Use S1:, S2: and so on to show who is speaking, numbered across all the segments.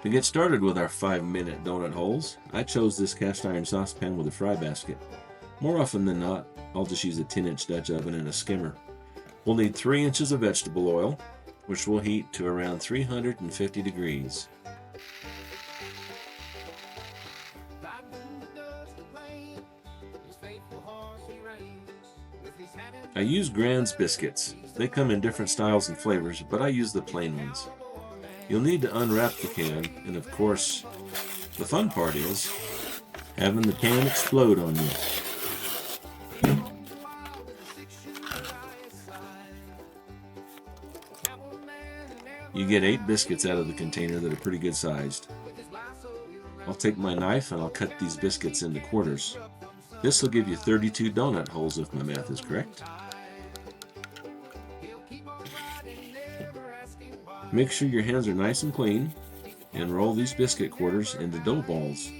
S1: To get started with our 5-minute donut holes, I chose this cast iron saucepan with a fry basket. More often than not, I'll just use a 10-inch Dutch oven and a skimmer. We'll need 3 inches of vegetable oil, which we'll heat to around 350 degrees. I use Grands biscuits. They come in different styles and flavors, but I use the plain ones. You'll need to unwrap the can, and of course, the fun part is having the can explode on you. You get 8 biscuits out of the container that are pretty good sized. I'll take my knife and I'll cut these biscuits into quarters. This will give you 32 donut holes if my math is correct. Make sure your hands are nice and clean and roll these biscuit quarters into dough balls.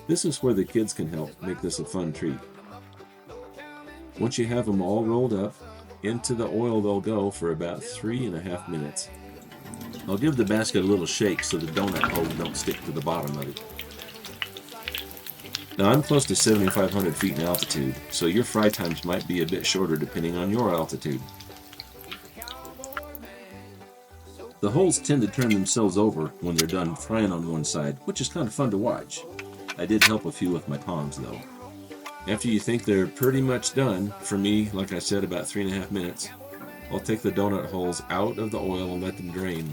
S1: This is where the kids can help make this a fun treat. Once you have them all rolled up, into the oil they'll go for about 3.5 minutes. I'll give the basket a little shake so the donut holes don't stick to the bottom of it. Now I'm close to 7,500 feet in altitude, so your fry times might be a bit shorter depending on your altitude. The holes tend to turn themselves over when they're done frying on one side, which is kind of fun to watch. I did help a few with my palms though. After you think they're pretty much done, for me, like I said, about 3.5 minutes, I'll take the donut holes out of the oil and let them drain.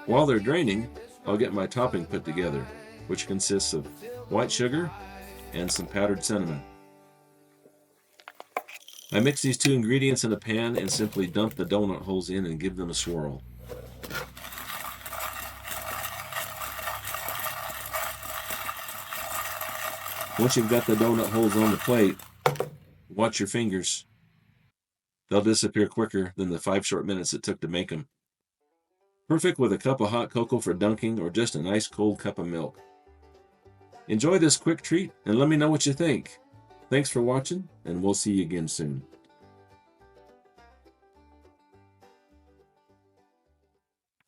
S1: While they're draining, I'll get my topping put together, which consists of white sugar and some powdered cinnamon. I mix these two ingredients in a pan and simply dump the donut holes in and give them a swirl. Once you've got the donut holes on the plate, watch your fingers. They'll disappear quicker than the 5 short minutes it took to make them. Perfect with a cup of hot cocoa for dunking or just a nice cold cup of milk. Enjoy this quick treat and let me know what you think. Thanks for watching, and we'll see you again soon.